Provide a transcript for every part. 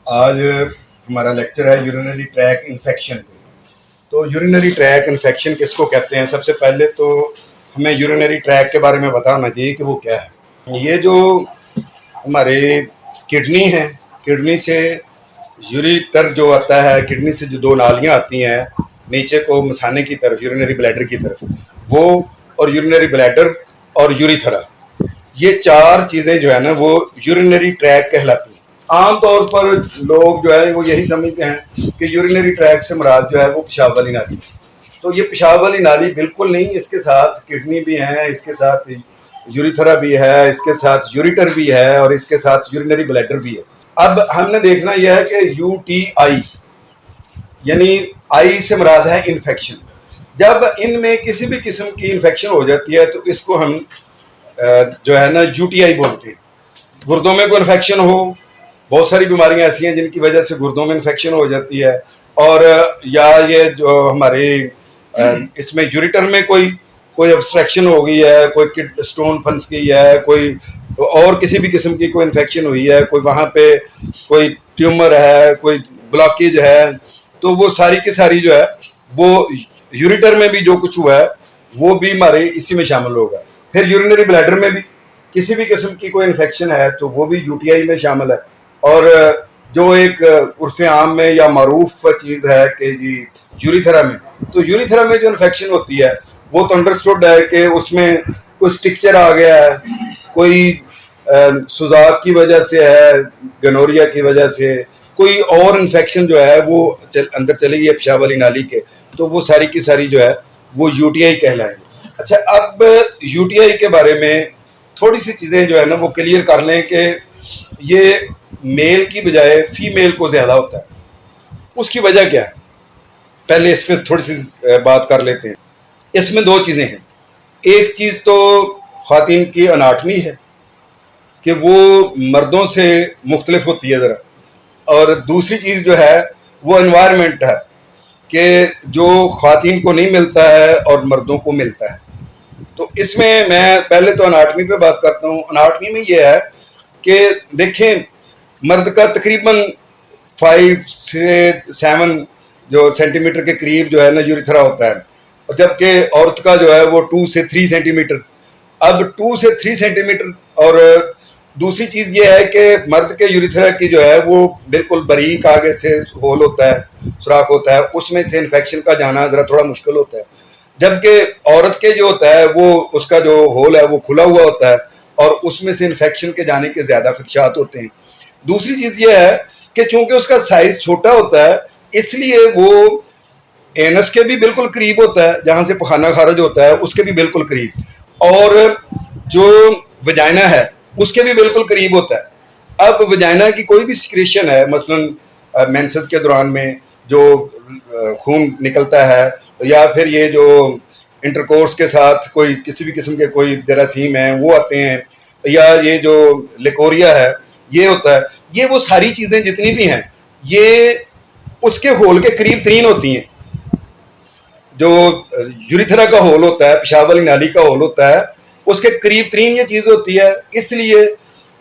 آج ہمارا لیکچر ہے یورینری ٹریک انفیکشن پہ۔ تو یورینری ٹریک انفیکشن کس کو کہتے ہیں؟ سب سے پہلے تو ہمیں یورینری ٹریک کے بارے میں بتانا چاہیے کہ وہ کیا ہے۔ یہ جو ہمارے کڈنی ہے، کڈنی سے یوریٹر جو آتا ہے، کڈنی سے جو دو نالیاں آتی ہیں نیچے کو مثانے کی طرف، یورینری بلیڈر کی طرف، وہ اور یورینری بلیڈر اور یوریتھرا، یہ چار چیزیں جو ہے نا وہ یورینری ٹریک کہلاتی ہیں۔ عام طور پر لوگ جو ہے وہ یہی سمجھتے ہیں کہ یورینری ٹریک سے مراد جو ہے وہ پیشاب والی نالی ہے۔ تو یہ پیشاب والی نالی بالکل نہیں، اس کے ساتھ کڈنی بھی ہیں، اس کے ساتھ یوریتھرا بھی ہے، اس کے ساتھ یوریٹر بھی ہے، اور اس کے ساتھ یورینری بلیڈر بھی ہے۔ اب ہم نے دیکھنا یہ ہے کہ یو ٹی آئی یعنی آئی سے مراد ہے انفیکشن۔ جب ان میں کسی بھی قسم کی انفیکشن ہو جاتی ہے تو اس کو ہم جو ہے نا یو ٹی آئی بولتے ہیں۔ گردوں میں کوئی انفیکشن ہو، بہت ساری بیماریاں ایسی ہیں جن کی وجہ سے گردوں میں انفیکشن ہو جاتی ہے، اور یا یہ جو ہمارے اس میں یوریٹر میں کوئی ابسٹریکشن ہو گئی ہے، کوئی سٹون پھنس گئی ہے، کوئی اور کسی بھی قسم کی کوئی انفیکشن ہوئی ہے، کوئی وہاں پہ کوئی ٹیومر ہے، کوئی بلاکیج ہے، تو وہ ساری کی ساری جو ہے وہ یوریٹر میں بھی جو کچھ ہوا ہے وہ بھی ہمارے اسی میں شامل ہوگا۔ پھر یورینری بلیڈر میں بھی کسی بھی قسم کی کوئی انفیکشن ہے تو وہ بھی یو ٹی آئی میں شامل ہے۔ اور جو ایک عرف عام میں یا معروف چیز ہے کہ جی یوریتھرا میں، تو یوریتھرا میں جو انفیکشن ہوتی ہے وہ تو انڈرسٹوڈ ہے کہ اس میں کوئی سٹکچر آ گیا ہے، کوئی سوزاک کی وجہ سے ہے، گنوریا کی وجہ سے، کوئی اور انفیکشن جو ہے وہ اندر چلی گئی ہے پیشاب والی نالی کے، تو وہ ساری کی ساری جو ہے وہ یو ٹی آئی کہلائیں گے۔ اچھا، اب یو ٹی آئی کے بارے میں تھوڑی سی چیزیں جو ہے نا وہ کلیئر کر لیں کہ یہ میل کی بجائے فیمیل کو زیادہ ہوتا ہے۔ اس کی وجہ کیا ہے؟ پہلے اس پہ تھوڑی سی بات کر لیتے ہیں۔ اس میں دو چیزیں ہیں۔ ایک چیز تو خواتین کی اناٹمی ہے کہ وہ مردوں سے مختلف ہوتی ہے ذرا، اور دوسری چیز جو ہے وہ انوائرمنٹ ہے کہ جو خواتین کو نہیں ملتا ہے اور مردوں کو ملتا ہے۔ تو اس میں پہلے تو اناٹمی پہ بات کرتا ہوں۔ اناٹمی میں یہ ہے کہ دیکھیں، مرد کا تقریباً 5 سے 7 جو سینٹی میٹر کے قریب جو ہے نا یوریتھرا ہوتا ہے، جبکہ عورت کا جو ہے وہ 2 سے 3 سینٹی میٹر۔ اب 2 سے 3 سینٹی میٹر، اور دوسری چیز یہ ہے کہ مرد کے یوریتھرا کی جو ہے وہ بالکل باریک آگے سے ہول ہوتا ہے، سوراخ ہوتا ہے، اس میں سے انفیکشن کا جانا ذرا تھوڑا مشکل ہوتا ہے، جبکہ عورت کے جو ہوتا ہے وہ اس کا جو ہول ہے وہ کھلا ہوا ہوتا ہے، اور اس میں سے انفیکشن کے جانے کے زیادہ خدشات ہوتے ہیں۔ دوسری چیز یہ ہے کہ چونکہ اس کا سائز چھوٹا ہوتا ہے، اس لیے وہ اینس کے بھی بالکل قریب ہوتا ہے، جہاں سے پخانہ خارج ہوتا ہے اس کے بھی بالکل قریب، اور جو وجائنا ہے اس کے بھی بالکل قریب ہوتا ہے۔ اب وجائنا کی کوئی بھی سکریشن ہے، مثلا مینسز کے دوران میں جو خون نکلتا ہے، یا پھر یہ جو انٹرکورس کے ساتھ کوئی کسی بھی قسم کے کوئی جراثیم ہیں وہ آتے ہیں، یا یہ جو لیکوریا ہے یہ ہوتا ہے، یہ وہ ساری چیزیں جتنی بھی ہیں یہ اس کے ہول کے قریب ترین ہوتی ہیں۔ جو یوریتھرا کا ہول ہوتا ہے، پیشاب والی نالی کا ہول ہوتا ہے، اس کے قریب ترین یہ چیز ہوتی ہے۔ اس لیے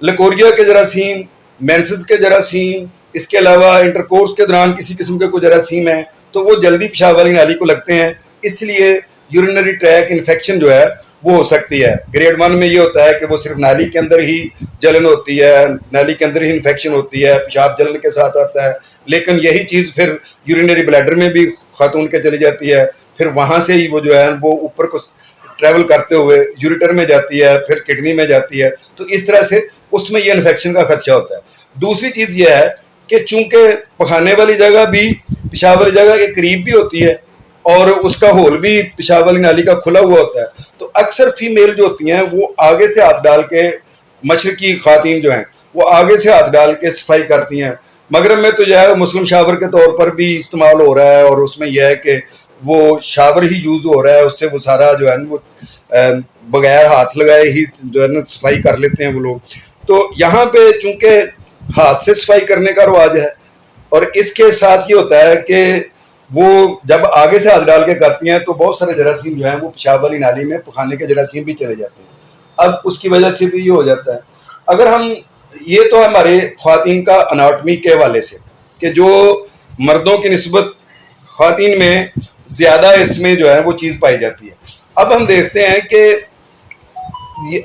لیکوریا کے جراثیم، مینسز کے جراثیم، اس کے علاوہ انٹرکورس کے دوران کسی قسم کے کوئی جراثیم ہیں تو وہ جلدی پیشاب والی نالی کو لگتے ہیں، اس لیے یورینری ٹریک انفیکشن جو ہے وہ ہو سکتی ہے۔ گریڈ 1 میں یہ ہوتا ہے کہ وہ صرف نالی کے اندر ہی جلن ہوتی ہے، نالی کے اندر ہی انفیکشن ہوتی ہے، پیشاب جلن کے ساتھ آتا ہے، لیکن یہی چیز پھر یورینری بلیڈر میں بھی خاتون کے چلی جاتی ہے، پھر وہاں سے ہی وہ جو ہے وہ اوپر کو ٹریول کرتے ہوئے یوریٹر میں جاتی ہے، پھر کڈنی میں جاتی ہے، تو اس طرح سے اس میں یہ انفیکشن کا خدشہ ہوتا ہے۔ دوسری چیز یہ ہے کہ چونکہ پخانے والی جگہ بھی پیشاب والی جگہ کے قریب بھی ہوتی ہے، اور اس کا ہول بھی پیشاب والی نالی کا کھلا ہوا ہوتا ہے، تو اکثر فیمیل جو ہوتی ہیں وہ آگے سے ہاتھ ڈال کے، مشرقی خواتین جو ہیں وہ آگے سے ہاتھ ڈال کے صفائی کرتی ہیں۔ مغرب میں تو جو ہے مسلم شاور کے طور پر بھی استعمال ہو رہا ہے، اور اس میں یہ ہے کہ وہ شاور ہی یوز ہو رہا ہے، اس سے وہ سارا جو ہے وہ بغیر ہاتھ لگائے ہی جو ہے نا صفائی کر لیتے ہیں وہ لوگ۔ تو یہاں پہ چونکہ ہاتھ سے صفائی کرنے کا رواج ہے، اور اس کے ساتھ یہ ہوتا ہے کہ وہ جب آگے سے ہاتھ ڈال کے کرتی ہیں تو بہت سارے جراثیم جو ہیں وہ پیشاب والی نالی میں پخانے کے جراثیم بھی چلے جاتے ہیں۔ اب اس کی وجہ سے بھی یہ ہو جاتا ہے۔ اگر ہم یہ تو ہمارے خواتین کا اناٹمی کے حوالے سے کہ جو مردوں کی نسبت خواتین میں زیادہ اس میں جو ہے وہ چیز پائی جاتی ہے. اب ہم دیکھتے ہیں کہ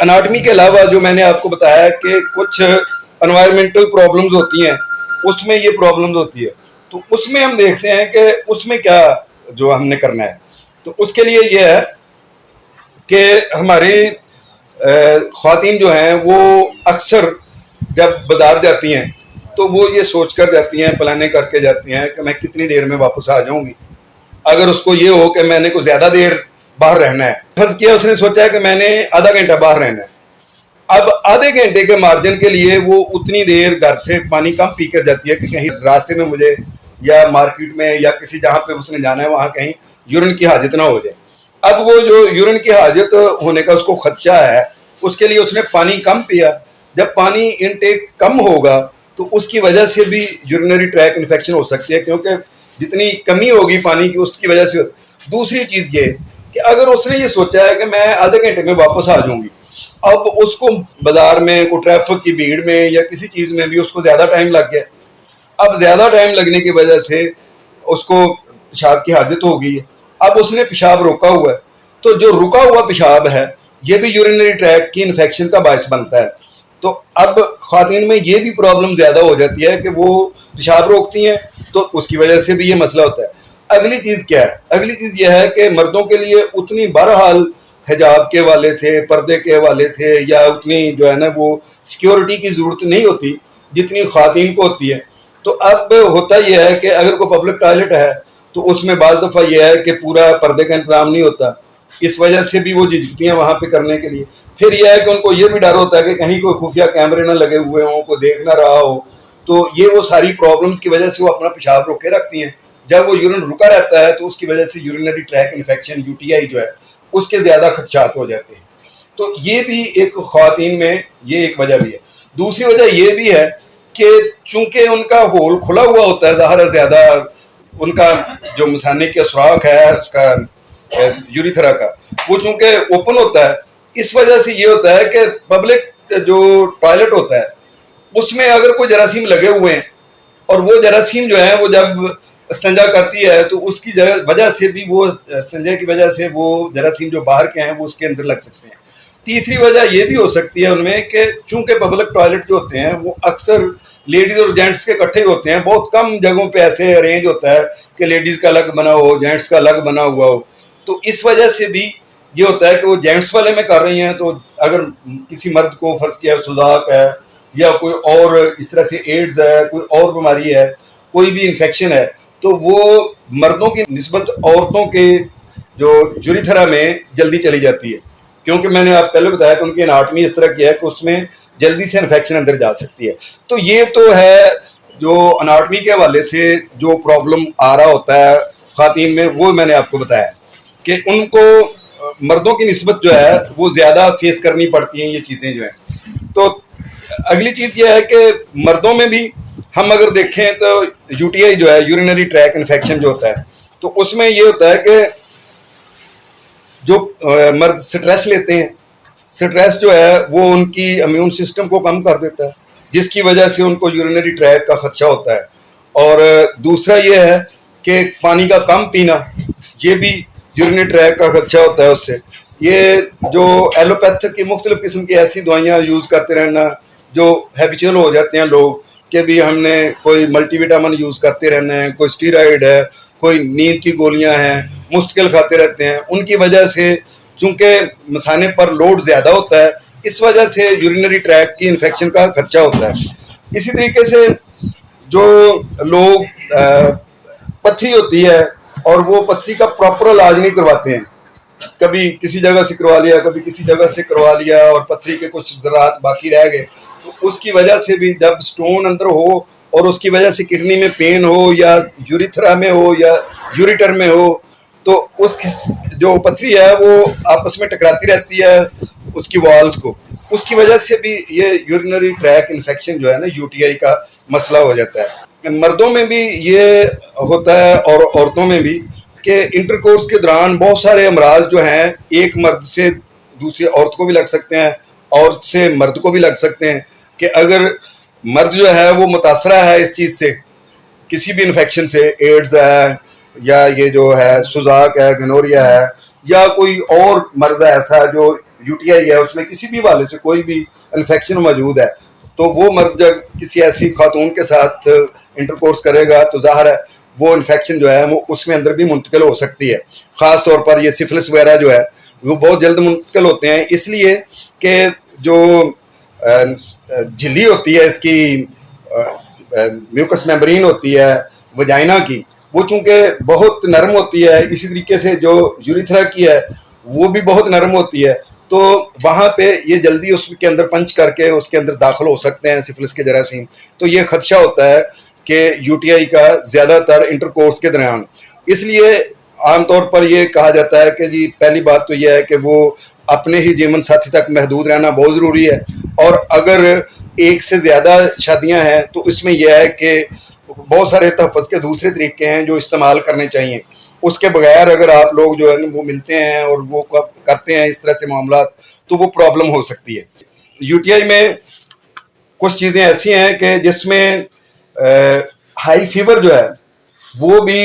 اناٹمی کے علاوہ جو میں نے آپ کو بتایا کہ کچھ انوائرمنٹل پرابلمز ہوتی ہیں، اس میں یہ پرابلمز ہوتی ہے. تو اس میں ہم دیکھتے ہیں کہ اس میں کیا جو ہم نے کرنا ہے. تو اس کے لیے یہ ہے کہ ہماری خواتین جو ہیں وہ اکثر جب بازار جاتی ہیں تو وہ یہ سوچ کر جاتی ہیں، پلاننگ کر کے جاتی ہیں کہ میں کتنی دیر میں واپس آ جاؤں گی. اگر اس کو یہ ہو کہ میں نے کو زیادہ دیر باہر رہنا ہے، فرض کیا اس نے سوچا ہے کہ میں نے آدھا گھنٹہ باہر رہنا ہے، اب آدھے گھنٹے کے مارجن کے لیے وہ اتنی دیر گھر سے پانی کم پی کر جاتی ہے کہ کہیں راستے میں مجھے یا مارکیٹ میں یا کسی جہاں پہ اس نے جانا ہے وہاں کہیں یورین کی حاجت نہ ہو جائے. اب وہ جو یورین کی حاجت ہونے کا اس کو خدشہ ہے، اس کے لیے اس نے پانی کم پیا. جب پانی انٹیک کم ہوگا تو اس کی وجہ سے بھی یورینری ٹریک انفیکشن ہو سکتی ہے، کیونکہ جتنی کمی ہوگی پانی کی اس کی وجہ سے. دوسری چیز یہ کہ اگر اس نے یہ سوچا ہے کہ میں آدھے گھنٹے میں واپس آ جاؤں گی، اب اس کو بازار میں کوئی ٹریفک کی بھیڑ میں یا کسی چیز میں بھی اس کو زیادہ ٹائم لگ گیا. اب زیادہ ٹائم لگنے کی وجہ سے اس کو پیشاب کی حاجت ہو گئی ہے. اب اس نے پیشاب روکا ہوا ہے، تو جو رکا ہوا پیشاب ہے یہ بھی یورینری ٹریک کی انفیکشن کا باعث بنتا ہے. تو اب خواتین میں یہ بھی پرابلم زیادہ ہو جاتی ہے کہ وہ پیشاب روکتی ہیں، تو اس کی وجہ سے بھی یہ مسئلہ ہوتا ہے. اگلی چیز کیا ہے؟ اگلی چیز یہ ہے کہ مردوں کے لیے اتنی بہرحال حجاب کے حوالے سے، پردے کے حوالے سے یا اتنی جو ہے نا وہ سیکیورٹی کی ضرورت نہیں ہوتی جتنی خواتین کو ہوتی ہے. تو اب ہوتا یہ ہے کہ اگر کوئی پبلک ٹوائلٹ ہے تو اس میں بعض دفعہ یہ ہے کہ پورا پردے کا انتظام نہیں ہوتا، اس وجہ سے بھی وہ جھجکتی ہیں وہاں پہ کرنے کے لیے. پھر یہ ہے کہ ان کو یہ بھی ڈر ہوتا ہے کہ کہیں کوئی خفیہ کیمرے نہ لگے ہوئے ہوں، کوئی دیکھ نہ رہا ہو. تو یہ وہ ساری پرابلمس کی وجہ سے وہ اپنا پیشاب روکے رکھتی ہیں. جب وہ یورین رکا رہتا ہے تو اس کی وجہ سے یورینری ٹریک انفیکشن UTI جو ہے اس کے زیادہ خدشات ہو جاتے ہیں. تو یہ بھی ایک خواتین میں یہ ایک وجہ بھی ہے. دوسری وجہ یہ بھی ہے کہ چونکہ ان کا ہول کھلا ہوا ہوتا ہے، ظاہر ہے زیادہ ان کا جو مثانے کا سوراخ ہے اس کا یوریتھرا کا وہ چونکہ اوپن ہوتا ہے، اس وجہ سے یہ ہوتا ہے کہ پبلک جو ٹوائلٹ ہوتا ہے اس میں اگر کوئی جراثیم لگے ہوئے ہیں اور وہ جراثیم جو ہے وہ جب استنجا کرتی ہے تو اس کی وجہ سے بھی وہ استنجا کی وجہ سے وہ جراثیم جو باہر کے ہیں وہ اس کے اندر لگ سکتے ہیں. تیسری وجہ یہ بھی ہو سکتی ہے ان میں کہ چونکہ پبلک ٹوائلٹ جو ہوتے ہیں وہ اکثر لیڈیز اور جینٹس کے اکٹھے ہوتے ہیں، بہت کم جگہوں پہ ایسے ارینج ہوتا ہے کہ لیڈیز کا الگ بنا ہو، جینٹس کا الگ بنا ہوا ہو. تو اس وجہ سے بھی یہ ہوتا ہے کہ وہ جینٹس والے میں کر رہی ہیں تو اگر کسی مرد کو فرض کیا سوزاک ہے یا کوئی اور اس طرح سے ایڈز ہے، کوئی اور بیماری ہے، کوئی بھی انفیکشن ہے، تو وہ مردوں کی نسبت عورتوں کے جو یوریتھرا میں جلدی چلی جاتی ہے، کیونکہ میں نے آپ پہلے بتایا کہ ان کی اناٹمی اس طرح کی ہے کہ اس میں جلدی سے انفیکشن اندر جا سکتی ہے. تو یہ تو ہے جو اناٹمی کے حوالے سے جو پرابلم آ رہا ہوتا ہے خواتین میں، وہ میں نے آپ کو بتایا کہ ان کو مردوں کی نسبت جو ہے وہ زیادہ فیس کرنی پڑتی ہیں یہ چیزیں جو ہیں. تو اگلی چیز یہ ہے کہ مردوں میں بھی ہم اگر دیکھیں تو UTI جو ہے یورینری ٹریک انفیکشن جو ہوتا ہے تو اس میں یہ ہوتا ہے کہ جو مرد سٹریس لیتے ہیں، سٹریس جو ہے وہ ان کی امیون سسٹم کو کم کر دیتا ہے، جس کی وجہ سے ان کو یورینری ٹریک کا خدشہ ہوتا ہے. اور دوسرا یہ ہے کہ پانی کا کم پینا، یہ بھی یورینری ٹریک کا خدشہ ہوتا ہے اس سے. یہ جو ایلوپیتھک کی مختلف قسم کی ایسی دوائیاں یوز کرتے رہنا جو ہیبیچول ہو جاتے ہیں لوگ کہ بھی ہم نے کوئی ملٹی وٹامن یوز کرتے رہنا ہے، کوئی اسٹیرائڈ ہے، کوئی نیند کی گولیاں ہیں، مستقل کھاتے رہتے ہیں، ان کی وجہ سے چونکہ مثانے پر لوڈ زیادہ ہوتا ہے، اس وجہ سے یورینری ٹریک کی انفیکشن کا خدشہ ہوتا ہے. اسی طریقے سے جو لوگ پتھری ہوتی ہے اور وہ پتھری کا پراپر علاج نہیں کرواتے ہیں، کبھی کسی جگہ سے کروا لیا، کبھی کسی جگہ سے کروا لیا اور پتھری کے کچھ ذرات باقی رہ گئے، تو اس کی وجہ سے بھی جب سٹون اندر ہو اور اس کی وجہ سے کڈنی میں پین ہو یا یوریتھرا میں ہو یا یوریٹر میں ہو تو اس کی جو پتھری ہے وہ آپس میں ٹکراتی رہتی ہے اس کی والز کو، اس کی وجہ سے بھی یہ یورینری ٹریک انفیکشن جو ہے نا UTI کا مسئلہ ہو جاتا ہے. مردوں میں بھی یہ ہوتا ہے اور عورتوں میں بھی کہ انٹرکورس کے دوران بہت سارے امراض جو ہیں ایک مرد سے دوسری عورت کو بھی لگ سکتے ہیں، عورت سے مرد کو بھی لگ سکتے ہیں. کہ اگر مرد جو ہے وہ متاثرہ ہے اس چیز سے، کسی بھی انفیکشن سے، ایڈز ہے یا یہ جو ہے سوزاک ہے، گنوریا ہے، یا کوئی اور مرض ہے ایسا جو یو ٹی آئی ہے، اس میں کسی بھی والے سے کوئی بھی انفیکشن موجود ہے، تو وہ مرد جب کسی ایسی خاتون کے ساتھ انٹرکورس کرے گا تو ظاہر ہے وہ انفیکشن جو ہے وہ اس میں اندر بھی منتقل ہو سکتی ہے. خاص طور پر یہ سفلس وغیرہ جو ہے وہ بہت جلد منتقل ہوتے ہیں، اس لیے کہ جو جھلی ہوتی ہے اس کی، میوکس میمبرین ہوتی ہے وجائنا کی، وہ چونکہ بہت نرم ہوتی ہے، اسی طریقے سے جو یوریتھرا کی ہے وہ بھی بہت نرم ہوتی ہے، تو وہاں پہ یہ جلدی اس کے اندر پنچ کر کے اس کے اندر داخل ہو سکتے ہیں سفلس کے جراثیم. تو یہ خدشہ ہوتا ہے کہ یو ٹی آئی کا زیادہ تر انٹرکورس کے درمیان. اس لیے عام طور پر یہ کہا جاتا ہے کہ جی پہلی بات تو یہ ہے کہ وہ اپنے ہی جیون ساتھی تک محدود رہنا بہت ضروری ہے، اور اگر ایک سے زیادہ شادیاں ہیں تو اس میں یہ ہے کہ بہت سارے تحفظ کے دوسرے طریقے ہیں جو استعمال کرنے چاہیے. اس کے بغیر اگر آپ لوگ جو ہے وہ ملتے ہیں اور وہ کرتے ہیں اس طرح سے معاملات تو وہ پرابلم ہو سکتی ہے. یو ٹی آئی میں کچھ چیزیں ایسی ہیں کہ جس میں ہائی فیور جو ہے وہ بھی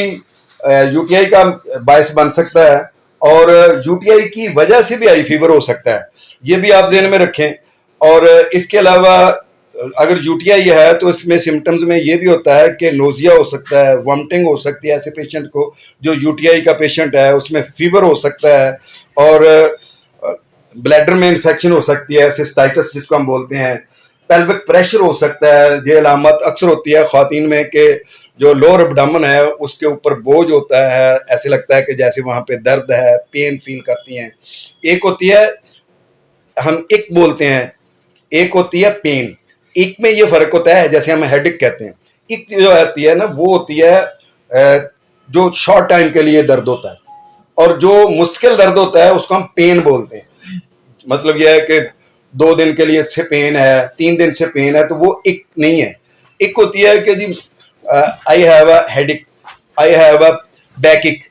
یو ٹی آئی کا باعث بن سکتا ہے، اور یو ٹی آئی کی وجہ سے بھی ہائی فیور ہو سکتا ہے، یہ بھی آپ ذہن میں رکھیں. اور اس کے علاوہ اگر یو ٹی آئی ہے تو اس میں سمٹمز میں یہ بھی ہوتا ہے کہ نوزیا ہو سکتا ہے، وامٹنگ ہو سکتی ہے ایسے پیشنٹ کو جو یو ٹی آئی کا پیشنٹ ہے، اس میں فیور ہو سکتا ہے، اور بلیڈر میں انفیکشن ہو سکتی ہے، سسٹائٹس جس کو ہم بولتے ہیں، پیلوک پریشر ہو سکتا ہے. یہ علامت اکثر ہوتی ہے خواتین میں کہ جو لوور ابڈامن ہے اس کے اوپر بوجھ ہوتا ہے، ایسے لگتا ہے کہ جیسے وہاں پہ درد ہے، پین فیل کرتی ہیں. ایک ہوتی ہے ہم ایک بولتے ہیں، ایک ہوتی ہے پین. ایک میں یہ فرق ہوتا ہے جیسے ہم ہیڈک کہتے ہیں، ایک جو ہوتی ہے نا وہ ہوتی ہے جو شارٹ ٹائم کے لیے درد ہوتا ہے، اور جو مستقل درد ہوتا ہے اس کو ہم پین بولتے ہیں. مطلب یہ ہے کہ 2 دن کے لیے سے پین ہے، 3 دن سے پین ہے، تو وہ ایک نہیں ہے. ایک ہوتی ہے کہ جی I have a headache, I have a backache.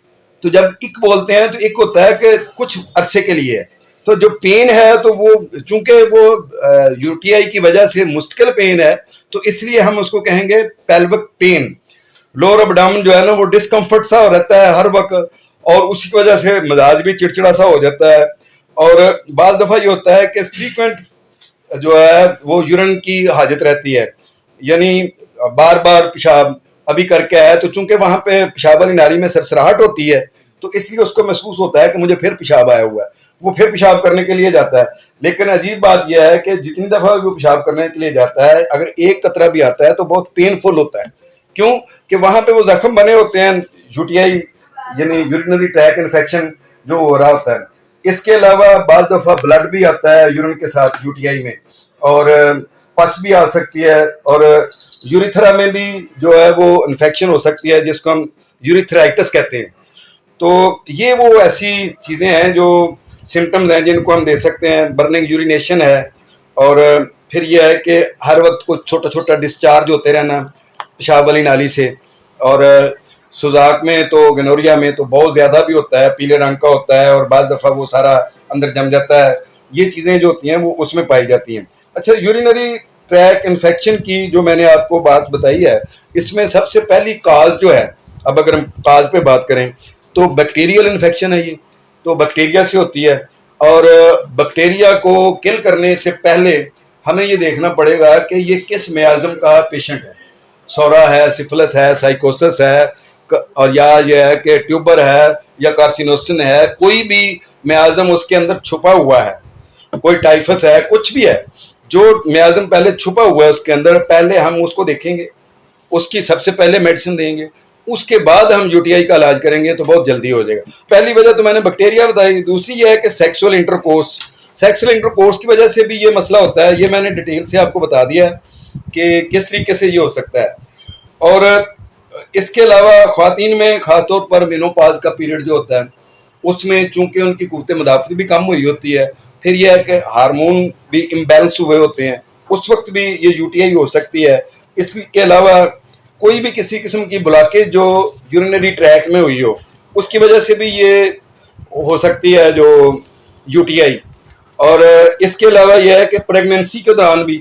تو جب ایک بولتے ہیں تو ایک ہوتا ہے کہ کچھ عرصے کے لیے ہے. تو جو پین ہے تو وہ چونکہ وہ یو ٹی آئی کی وجہ سے مستقل پین ہے تو اس لیے ہم اس کو کہیں گے پیلوک پین. لوور ابڈامن جو ہے نا وہ ڈسکمفرٹ سا رہتا ہے ہر وقت، اور اسی کی وجہ سے مزاج بھی چڑچڑا سا ہو جاتا ہے. اور بعض دفعہ یہ ہوتا ہے کہ فریکوینٹ جو ہے وہ یورین کی حاجت رہتی ہے، یعنی بار بار پیشاب ابھی کر کے آیا تو چونکہ وہاں پہ پیشاب والی نالی میں سرسراہٹ ہوتی ہے تو اس لیے اس کو محسوس ہوتا ہے کہ مجھے پھر پیشاب آیا ہوا ہے، وہ پھر پیشاب کرنے کے لیے جاتا ہے. لیکن عجیب بات یہ ہے کہ جتنی دفعہ وہ پیشاب کرنے کے لیے جاتا ہے اگر ایک قطرہ بھی آتا ہے تو بہت پین فل ہوتا ہے. کیوں کہ وہاں پہ وہ زخم بنے ہوتے ہیں، یو ٹی آئی یعنی یورینری ٹریک انفیکشن جو ہو رہا ہوتا ہے. اس کے علاوہ بعض دفعہ بلڈ بھی آتا ہے یورین کے ساتھ یو ٹی آئی میں، اور پس بھی آ سکتی ہے، اور یوریتھرا میں بھی جو ہے وہ انفیکشن ہو سکتی ہے جس کو ہم یوریتھرائٹس کہتے ہیں. تو یہ وہ ایسی چیزیں ہیں جو سمٹمز ہیں جن کو ہم دے سکتے ہیں. برننگ یورینیشن ہے، اور پھر یہ ہے کہ ہر وقت کو چھوٹا چھوٹا ڈسچارج ہوتے رہنا پیشاب والی نالی سے. اور سوزاک میں تو گنوریا میں تو بہت زیادہ بھی ہوتا ہے، پیلے رنگ کا ہوتا ہے، اور بعض دفعہ وہ سارا اندر جم جاتا ہے. یہ چیزیں جو ہوتی ہیں وہ اس میں پائی جاتی ہیں. اچھا، یورینری ٹریک انفیکشن کی جو میں نے آپ کو بات بتائی ہے، اس میں سب سے پہلی کاز جو ہے، اب اگر ہم کاز پہ بات کریں تو بیکٹیریل انفیکشن ہے. یہ تو بیکٹیریا سے ہوتی ہے، اور بیکٹیریا کو کل کرنے سے پہلے ہمیں یہ دیکھنا پڑے گا کہ یہ کس میازم کا پیشنٹ ہے. سورا ہے، سفلس ہے، سائیکوسس ہے، اور یا یہ ہے کہ ٹیوبر ہے یا کارسینوسن ہے، کوئی بھی میازم اس کے اندر چھپا ہوا ہے، کوئی ٹائفس ہے، کچھ بھی ہے جو میازم پہلے چھپا ہوا ہے اس کے اندر، پہلے ہم اس کو دیکھیں گے، اس کی سب سے پہلے میڈیسن دیں گے، اس کے بعد ہم یو ٹی آئی کا علاج کریں گے تو بہت جلدی ہو جائے گا. پہلی وجہ تو میں نے بیکٹیریا بتائی. دوسری یہ ہے کہ سیکسول انٹرکورس کی وجہ سے بھی یہ مسئلہ ہوتا ہے. یہ میں نے ڈیٹیل سے آپ کو بتا دیا کہ کس طریقے سے یہ ہو سکتا ہے. اور اس کے علاوہ خواتین میں خاص طور پر مینوپاز کا پیریڈ جو ہوتا ہے اس میں چونکہ ان کی قوت مدافعت بھی کم ہوئی ہوتی ہے، پھر یہ ہے کہ ہارمون بھی امبیلنس ہوئے ہوتے ہیں، اس وقت بھی یہ یو ٹی آئی ہو سکتی ہے. اس کے علاوہ کوئی بھی کسی قسم کی بلاکیج جو یورینری ٹریک میں ہوئی ہو اس کی وجہ سے بھی یہ ہو سکتی ہے جو یو ٹی آئی. اور اس کے علاوہ یہ ہے کہ پریگننسی کے دوران بھی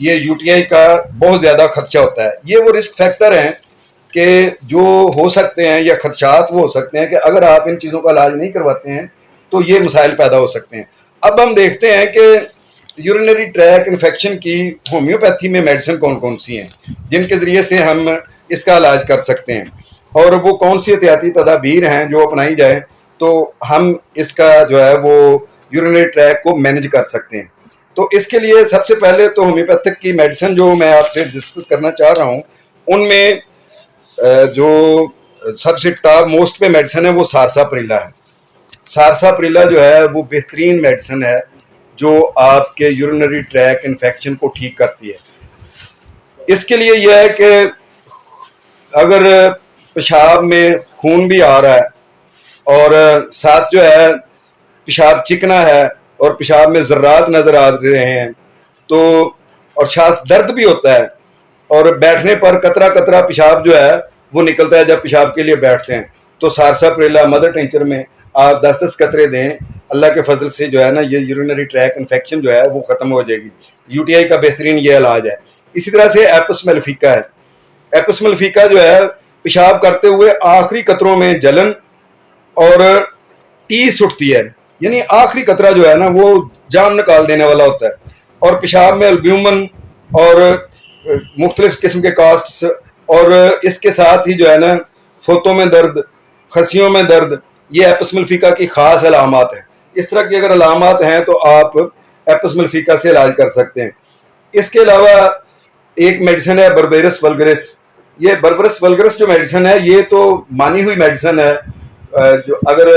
یہ UTI کا بہت زیادہ خدشہ ہوتا ہے. یہ وہ رسک فیکٹر ہیں کہ جو ہو سکتے ہیں یا خدشات وہ ہو سکتے ہیں کہ اگر آپ ان چیزوں کا علاج نہیں کرواتے ہیں تو یہ مسائل پیدا ہو سکتے ہیں. اب ہم دیکھتے ہیں کہ یورینری ٹریک انفیکشن کی ہومیوپیتھی میں میڈیسن کون کون سی ہیں جن کے ذریعے سے ہم اس کا علاج کر سکتے ہیں, اور وہ کون سی احتیاطی تدابیر ہیں جو اپنائی جائیں تو ہم اس کا جو ہے وہ یورینری ٹریک کو مینج کر سکتے ہیں. تو اس کے لیے سب سے پہلے تو ہومیوپیتھک کی میڈیسن جو میں آپ سے ڈسکس کرنا چاہ رہا ہوں, ان میں جو سب سے ٹاپ موسٹ پہ میڈیسن ہے وہ سارساپریلا ہے. سارساپریلا جو ہے وہ بہترین میڈیسن ہے جو آپ کے یورینری ٹریک انفیکشن کو ٹھیک کرتی ہے. اس کے لیے یہ ہے کہ اگر پیشاب میں خون بھی آ رہا ہے اور ساتھ جو ہے پیشاب چکنا ہے اور پیشاب میں ذرات نظر آ رہے ہیں تو اور ساتھ درد بھی ہوتا ہے اور بیٹھنے پر قطرہ قطرہ پیشاب جو ہے وہ نکلتا ہے جب پیشاب کے لیے بیٹھتے ہیں, تو سارساپریلا مدر ٹینچر میں آپ 10-10 قطرے دیں, اللہ کے فضل سے جو ہے نا یہ یورینری ٹریک انفیکشن جو ہے وہ ختم ہو جائے گی. UTI کا بہترین یہ علاج ہے. اسی طرح سے ایپس میلیفیکا ہے. ایپس میلیفیکا جو ہے پیشاب کرتے ہوئے آخری قطروں میں جلن اور ٹیس اٹھتی ہے, یعنی آخری قطرہ جو ہے نا وہ جان نکال دینے والا ہوتا ہے, اور پیشاب میں البیومن اور مختلف قسم کے کاسٹس اور اس کے ساتھ ہی جو ہے نا فوتوں میں درد, خصیوں میں درد, یہ ایپس میلیفیکا کی خاص علامات ہیں. اس طرح کی اگر علامات ہیں تو آپ ایپس میلیفیکا سے علاج کر سکتے ہیں. اس کے علاوہ ایک میڈیسن ہے بربیرس ولگرس. یہ بربرس ولگرس جو میڈیسن ہے یہ تو مانی ہوئی میڈیسن ہے, جو اگر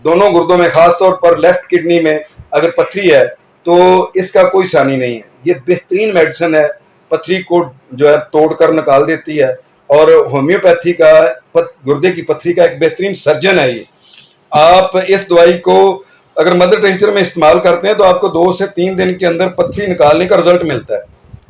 دونوں گردوں میں خاص طور پر لیفٹ کڈنی میں اگر پتھری ہے تو اس کا کوئی ثانی نہیں ہے. یہ بہترین میڈیسن ہے, پتھری کو جو ہے توڑ کر نکال دیتی ہے, اور ہومیوپیتھی کا گردے کی پتھری کا ایک بہترین سرجن ہے. یہ آپ اس دوائی کو اگر مدر ٹینچر میں استعمال کرتے ہیں تو آپ کو 2 سے 3 دن کے اندر پتھری نکالنے کا رزلٹ ملتا ہے,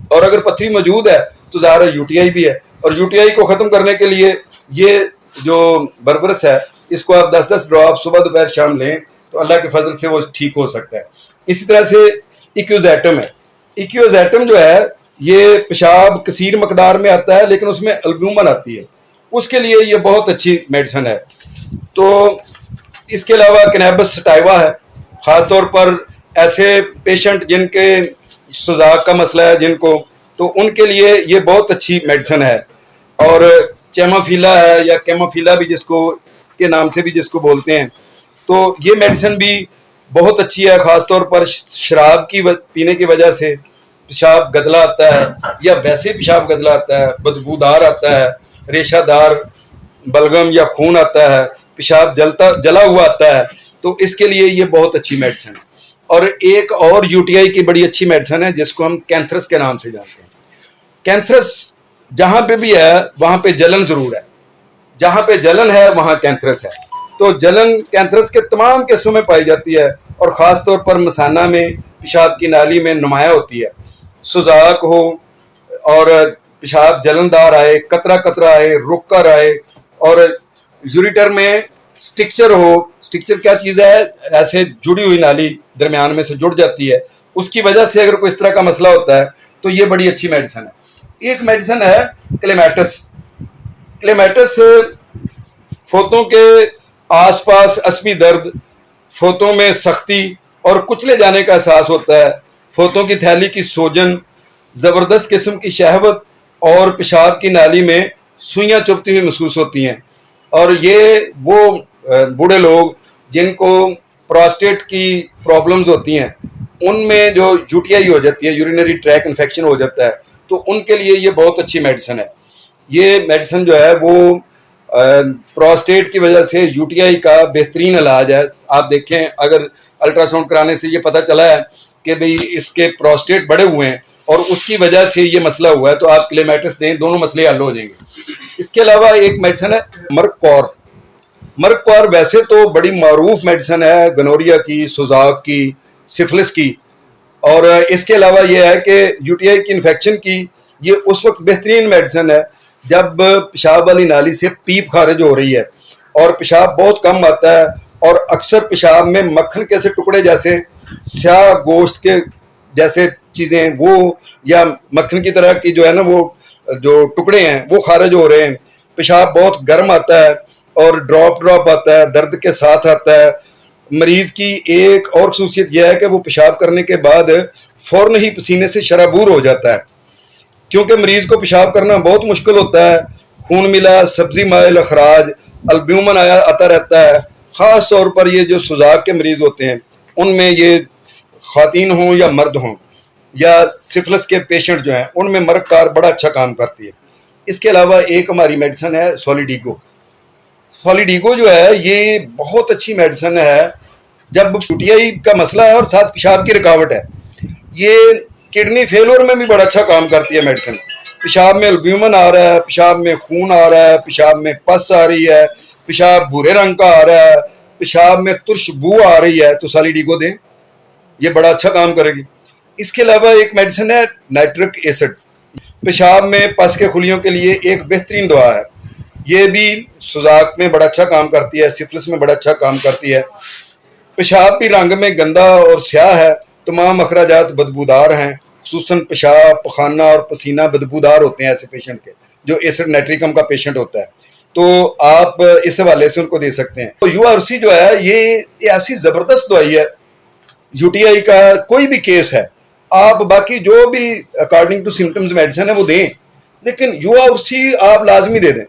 اور اگر پتھری موجود ہے تو ظاہر UTI بھی ہے, اور UTI کو ختم کرنے کے لیے یہ جو بربرس ہے اس کو آپ 10-10 ڈراپ صبح دوپہر شام لیں تو اللہ کے فضل سے وہ ٹھیک ہو سکتا ہے. اسی طرح سے ایکوزیٹم ہے. ایکوزیٹم جو ہے یہ پیشاب کثیر مقدار میں آتا ہے لیکن اس میں البیومن آتی ہے, اس کے لیے یہ بہت اچھی میڈیسن ہے. تو اس کے علاوہ کینابس سٹائیوا ہے, خاص طور پر ایسے پیشنٹ جن کے سوزاک کا مسئلہ ہے جن کو, تو ان کے لیے یہ بہت اچھی میڈیسن ہے. اور چیمافیلا ہے یا کیمافیلا بھی جس کو کے نام سے بھی جس کو بولتے ہیں, تو یہ میڈیسن بھی بہت اچھی ہے. خاص طور پر شراب کی پینے کی وجہ سے پیشاب گدلا آتا ہے یا ویسے پیشاب گدلا آتا ہے, بدبودار آتا ہے, ریشہ دار بلغم یا خون آتا ہے, پیشاب جلا ہوا آتا ہے, تو اس کے لیے یہ بہت اچھی میڈیسن ہے. اور ایک اور UTI کی بڑی اچھی میڈیسن ہے جس کو ہم کینتھرس کے نام سے جانتے ہیں. کینتھرس جہاں پہ بھی ہے وہاں پہ جلن ضرور ہے, جہاں پہ جلن ہے وہاں کینتھرس ہے. تو جلن کینتھرس کے تمام قسموں میں پائی جاتی ہے, اور خاص طور پر مثانہ میں پیشاب کی نالی میں نمایاں ہوتی ہے. سوزاک ہو اور پیشاب جلندار آئے, قطرہ قطرہ آئے, رک کر آئے, اور یوریٹر میں سٹرکچر ہو. سٹرکچر کیا چیز ہے؟ ایسے جڑی ہوئی نالی درمیان میں سے جڑ جاتی ہے, اس کی وجہ سے اگر کوئی اس طرح کا مسئلہ ہوتا ہے تو یہ بڑی اچھی میڈیسن ہے. ایک میڈیسن ہے کلیمیٹس. کلیمیٹس فوتوں کے آس پاس عصبی درد, فوتوں میں سختی اور کچلے جانے کا احساس ہوتا ہے, فوتوں کی تھیلی کی سوجن, زبردست قسم کی شہوت اور پیشاب کی نالی میں سوئیاں چبھتی ہوئی محسوس ہوتی ہیں. اور یہ وہ بوڑھے لوگ جن کو پراسٹیٹ کی پرابلمز ہوتی ہیں, ان میں جو UTI ہو جاتی ہے, یورینری ٹریک انفیکشن ہو جاتا ہے, تو ان کے لیے یہ بہت اچھی میڈیسن ہے. یہ میڈیسن جو ہے وہ پراسٹیٹ کی وجہ سے UTI کا بہترین علاج ہے. آپ دیکھیں اگر الٹرا ساؤنڈ کرانے سے یہ پتہ چلا ہے کہ بھئی اس کے پراسٹیٹ بڑے ہوئے ہیں اور اس کی وجہ سے یہ مسئلہ ہوا ہے, تو آپ کلیمیٹس دیں, دونوں مسئلے حل ہو جائیں گے. اس کے علاوہ ایک میڈیسن ہے مرکور. مرکور ویسے تو بڑی معروف میڈیسن ہے گنوریا کی, سوزاک کی, سفلس کی, اور اس کے علاوہ یہ ہے کہ UTI کی انفیکشن کی یہ اس وقت بہترین میڈیسن ہے جب پیشاب والی نالی سے پیپ خارج ہو رہی ہے اور پیشاب بہت کم آتا ہے, اور اکثر پیشاب میں مکھن کے سے ٹکڑے جیسے سیاہ گوشت کے جیسے چیزیں وہ یا مکھن کی طرح کی جو ہے نا وہ جو ٹکڑے ہیں وہ خارج ہو رہے ہیں. پیشاب بہت گرم آتا ہے اور ڈراپ آتا ہے, درد کے ساتھ آتا ہے. مریض کی ایک اور خصوصیت یہ ہے کہ وہ پیشاب کرنے کے بعد فوراً ہی پسینے سے شرابور ہو جاتا ہے, کیونکہ مریض کو پیشاب کرنا بہت مشکل ہوتا ہے. خون ملا سبزی مائل اخراج, البیومن آتا رہتا ہے. خاص طور پر یہ جو سوزاک کے مریض ہوتے ہیں ان میں, یہ خواتین ہوں یا مرد ہوں, یا سفلس کے پیشنٹ جو ہیں, ان میں مرگ کار بڑا اچھا کام کرتی ہے. اس کے علاوہ ایک ہماری میڈیسن ہے سولیڈیگو. سولیڈیگو جو ہے یہ بہت اچھی میڈیسن ہے جب UTI کا مسئلہ ہے اور ساتھ پیشاب کی رکاوٹ ہے. یہ کڈنی فیلور میں بھی بڑا اچھا کام کرتی ہے میڈیسن. پیشاب میں البیومن آ رہا ہے, پیشاب میں خون آ رہا ہے, پیشاب میں پس آ رہی ہے, پیشاب بھورے رنگ کا آ رہا ہے, پیشاب میں ترش بو آ رہی ہے, تو سولیڈیگو دیں, یہ بڑا اچھا کام کرے گی. اس کے علاوہ ایک میڈیسن ہے نائٹرک ایسڈ. پیشاب میں پس کے خلیوں کے لیے ایک بہترین دوا ہے. یہ بھی سوزاک میں بڑا اچھا کام کرتی ہے, سفلس میں بڑا اچھا کام کرتی ہے. پیشاب بھی رنگ میں گندا اور سیاہ ہے, تمام اخراجات بدبودار ہیں, خصوصاً پیشاب پخانہ اور پسینہ بدبودار ہوتے ہیں ایسے پیشنٹ کے جو ایسڈ نائٹریکم کا پیشنٹ ہوتا ہے. تو آپ اس حوالے سے ان کو دے سکتے ہیں. تو URC جو ہے یہ ایسی زبردست دوائی ہے. UTI کا کوئی بھی کیس ہے, آپ باقی جو بھی اکارڈنگ ٹو سمٹمز میڈیسن ہے وہ دیں, لیکن URC آپ لازمی دے دیں.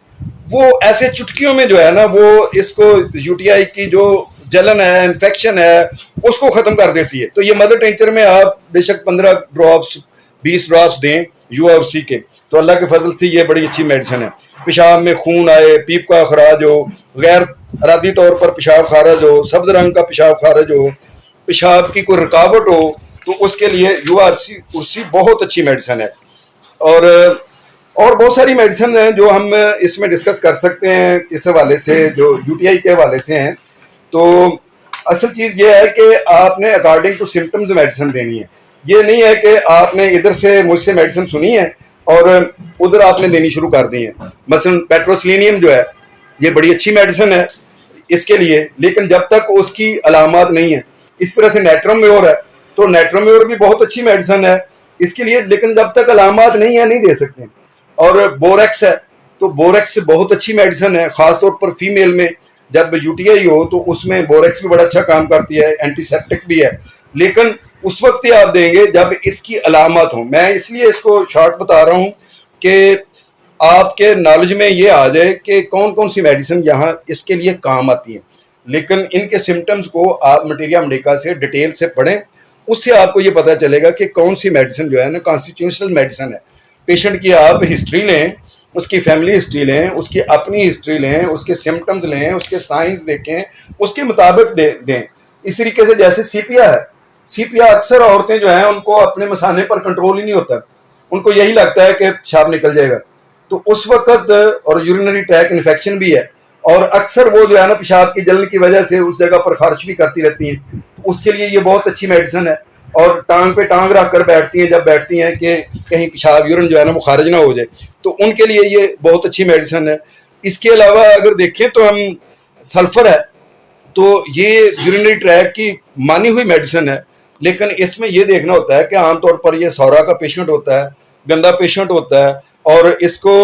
وہ ایسے چٹکیوں میں جو ہے نا وہ اس کو UTI کی جو جلن ہے, انفیکشن ہے, اس کو ختم کر دیتی ہے. تو یہ مدر ٹینچر میں آپ بے شک 15 ڈراپس 20 ڈراپس دیں URC کے, تو اللہ کے فضل سے یہ بڑی اچھی میڈیسن ہے. پیشاب میں خون آئے, پیپ کا اخراج ہو, غیر ارادی طور پر پیشاب خارج ہو, سبز رنگ کا پیشاب خارج ہو, پیشاب کی کوئی رکاوٹ ہو, تو اس کے لیے URC بہت اچھی میڈیسن ہے. اور بہت ساری میڈیسن ہیں جو ہم اس میں ڈسکس کر سکتے ہیں اس حوالے سے جو UTI کے حوالے سے ہیں. تو اصل چیز یہ ہے کہ آپ نے اکارڈنگ ٹو سمٹمز میڈیسن دینی ہے. یہ نہیں ہے کہ آپ نے ادھر سے مجھ سے میڈیسن سنی ہے اور ادھر آپ نے دینی شروع کر دی ہے. مثلا پیٹروسلینیم جو ہے یہ بڑی اچھی میڈیسن ہے اس کے لیے, لیکن جب تک اس کی علامات نہیں ہیں. اس طرح سے نیٹرومیور ہے, تو نیٹرومیور بھی بہت اچھی میڈیسن ہے اس کے لیے, لیکن جب تک علامات نہیں ہیں نہیں دے سکتے. اور بوریکس ہے, تو بوریکس بہت اچھی میڈیسن ہے, خاص طور پر فیمیل میں جب UTI ہو تو اس میں بوریکس بھی بڑا اچھا کام کرتی ہے, اینٹی سیپٹک بھی ہے, لیکن اس وقت ہی آپ دیں گے جب اس کی علامات ہوں. میں اس لیے اس کو شارٹ بتا رہا ہوں کہ آپ کے نالج میں یہ آ جائے کہ کون کون سی میڈیسن یہاں اس کے لیے کام آتی ہیں. لیکن ان کے سمٹمز کو آپ مٹیریا میڈیکا سے ڈیٹیل سے پڑھیں, اس سے آپ کو یہ پتہ چلے گا کہ کون سی میڈیسن جو ہے نا کانسٹیٹیوشنل میڈیسن ہے. پیشنٹ کی آپ ہسٹری لیں, اس کی فیملی ہسٹری لیں, اس کی اپنی ہسٹری لیں, اس کے سمٹمز لیں, اس کے سائنس دیکھیں, اس کے مطابق دیں. اس طریقے سے جیسے سیپیا ہے, سیپیا اکثر عورتیں جو ہیں ان کو اپنے مثانے پر کنٹرول ہی نہیں ہوتا, ان کو یہی لگتا ہے کہ پیشاب نکل جائے گا, تو اس وقت اور یورینری ٹریک انفیکشن بھی ہے, اور اکثر وہ جو ہے نا پیشاب کی جلن کی وجہ سے اس جگہ پر خارش بھی کرتی رہتی ہیں. اس کے لیے یہ بہت اچھی میڈیسن ہے. اور ٹانگ پہ ٹانگ رکھ کر بیٹھتی ہیں جب بیٹھتی ہیں کہ کہیں پیشاب یورین جو ہے نا وہ خارج نہ ہو جائے, تو ان کے لیے یہ بہت اچھی میڈیسن ہے. اس کے علاوہ اگر دیکھیں تو ہم سلفر ہے, تو یہ یورینری ٹریک کی مانی ہوئی میڈیسن ہے, لیکن اس میں یہ دیکھنا ہوتا ہے کہ عام طور پر یہ سورا کا پیشنٹ ہوتا ہے, گندا پیشنٹ ہوتا ہے, اور اس کو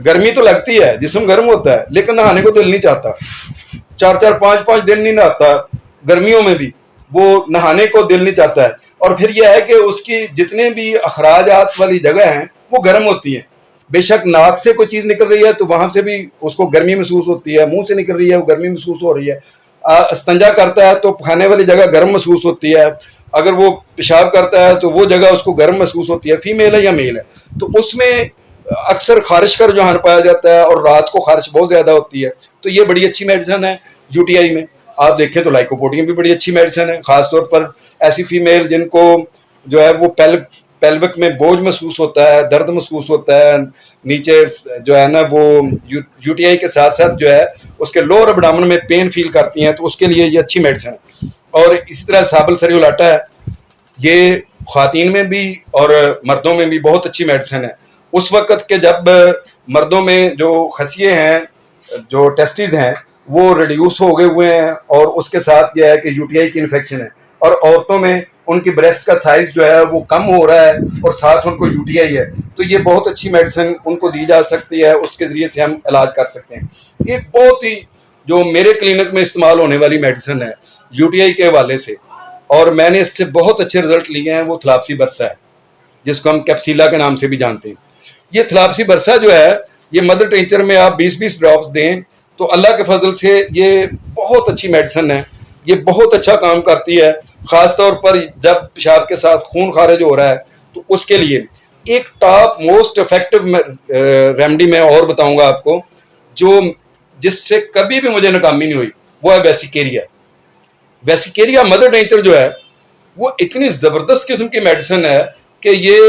گرمی تو لگتی ہے, جسم گرم ہوتا ہے, لیکن نہانے کو دل نہیں چاہتا, 4 5 دن نہیں نہاتا, گرمیوں میں بھی وہ نہانے کو دل نہیں چاہتا ہے. اور پھر یہ ہے کہ اس کی جتنے بھی اخراجات والی جگہ ہیں وہ گرم ہوتی ہیں. بے شک ناک سے کوئی چیز نکل رہی ہے تو وہاں سے بھی اس کو گرمی محسوس ہوتی ہے, منہ سے نکل رہی ہے وہ گرمی محسوس ہو رہی ہے, استنجا کرتا ہے تو کھانے والی جگہ گرم محسوس ہوتی ہے, اگر وہ پیشاب کرتا ہے تو وہ جگہ اس کو گرم محسوس ہوتی ہے, فیمیل ہے یا میل ہے. تو اس میں اکثر خارش کا رجحان پایا جاتا ہے, اور رات کو خارش بہت زیادہ ہوتی ہے. تو یہ بڑی اچھی میڈیسن ہے UTI میں. آپ دیکھیں تو لائکوپوڈیم بھی بڑی اچھی میڈیسن ہے, خاص طور پر ایسی فیمیل جن کو جو ہے وہ پیلوک میں بوجھ محسوس ہوتا ہے, درد محسوس ہوتا ہے نیچے جو ہے نا, وہ UTI کے ساتھ ساتھ جو ہے اس کے لوور ابڈامن میں پین فیل کرتی ہیں, تو اس کے لیے یہ اچھی میڈیسن ہے. اور اسی طرح سابل سریولاٹا ہے, یہ خواتین میں بھی اور مردوں میں بھی بہت اچھی میڈیسن ہے. اس وقت کے جب مردوں میں جو خصیے ہیں, جو ٹیسٹیز ہیں وہ ریڈیوس ہو گئے ہوئے ہیں, اور اس کے ساتھ یہ ہے کہ UTI کی انفیکشن ہے, اور عورتوں میں ان کی بریسٹ کا سائز جو ہے وہ کم ہو رہا ہے اور ساتھ ان کو UTI ہے, تو یہ بہت اچھی میڈیسن ان کو دی جا سکتی ہے, اس کے ذریعے سے ہم علاج کر سکتے ہیں. ایک بہت ہی جو میرے کلینک میں استعمال ہونے والی میڈیسن ہے UTI کے حوالے سے, اور میں نے اس سے بہت اچھے رزلٹ لیے ہیں, وہ تھلاپسی برسا ہے, جس کو ہم کیپسیلا کے نام سے بھی جانتے ہیں. یہ تھلاپسی برسا جو ہے, یہ مدر ٹینچر میں آپ 20-20 ڈراپس دیں تو اللہ کے فضل سے یہ بہت اچھی میڈیسن ہے, یہ بہت اچھا کام کرتی ہے. خاص طور پر جب پیشاب کے ساتھ خون خارج ہو رہا ہے تو اس کے لیے ایک ٹاپ موسٹ افیکٹو ریمیڈی میں اور بتاؤں گا آپ کو, جو جس سے کبھی بھی مجھے ناکامی نہیں ہوئی, وہ ہے ویسیکیریا. ویسیکیریا مدر ٹینچر جو ہے وہ اتنی زبردست قسم کی میڈیسن ہے کہ یہ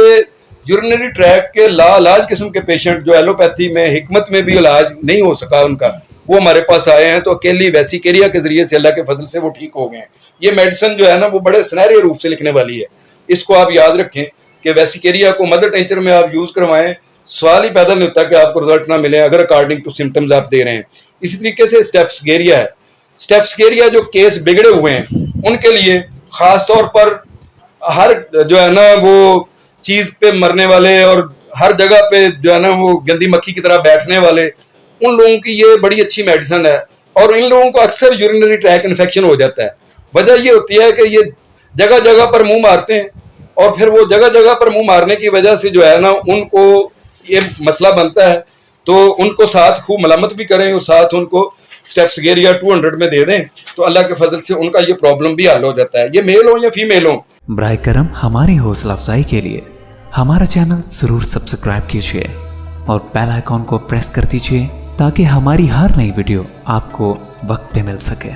یورینری ٹریک کے لا علاج قسم کے پیشنٹ جو ایلوپیتھی میں حکمت میں بھی علاج نہیں ہو سکا ان کا, وہ ہمارے پاس آئے ہیں تو اکیلی ویسیکیریا کے ذریعے سے اللہ کے فضل سے وہ ٹھیک ہو گئے ہیں. یہ میڈیسن جو ہے نا وہ بڑے سنہرے روپ سے لکھنے والی ہے, اس کو آپ یاد رکھیں کہ ویسیکیریا کو مدر ٹینچر میں آپ یوز کروائیں, سوال ہی پیدا نہیں ہوتا کہ آپ کو رزلٹ نہ ملے اگر اکارڈنگ ٹو سمٹمز آپ دے رہے ہیں. اسی طریقے سے اسٹیفسگیریا ہے, اسٹیفسگیریا جو کیس بگڑے ہوئے ہیں ان کے لیے خاص طور پر ہر جو ہے نا وہ چیز پہ مرنے والے اور ہر جگہ پہ جو ہے نا وہ گندی مکھی کی طرح بیٹھنے والے, ان لوگوں کی یہ بڑی اچھی میڈیسن ہے. اور ان لوگوں کو اکثر یورینری ٹریک انفیکشن ہو جاتا ہے. وجہ یہ ہوتی ہے کہ یہ جگہ جگہ پر منہ مارتے ہیں, اور پھر وہ جگہ جگہ پر منہ مارنے کی وجہ سے جو ہے نا ان کو یہ مسئلہ بنتا ہے, تو ان کو ساتھ خوب ملامت بھی کریں اور ساتھ ان کو اسٹیفسگیریا 200 میں دے دیں تو اللہ کے فضل سے ان کا یہ پرابلم بھی حل ہو جاتا ہے, یہ میل ہو یا فیمیل ہو. براہ کرم ہماری حوصلہ افزائی کے لیے ہمارا چینل ضرور سبسکرائب کیجیے اور بیل آئیکن کو پریس کر دیجیے تاکہ ہماری ہر نئی ویڈیو آپ کو وقت پہ مل سکے.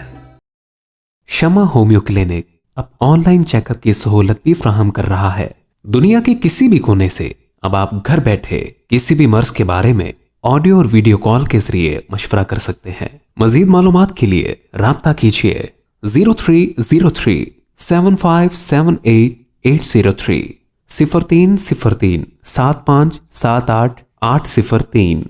شمع ہومیو کلینک اب آن لائن چیک اپ کی سہولت بھی فراہم کر رہا ہے. دنیا کے کسی بھی کونے سے اب آپ گھر بیٹھے کسی بھی مرض کے بارے میں آڈیو اور ویڈیو کال کے ذریعے مشورہ کر سکتے ہیں. مزید معلومات کے لیے رابطہ کیجیے 0303 7578 803 0303 7578 803.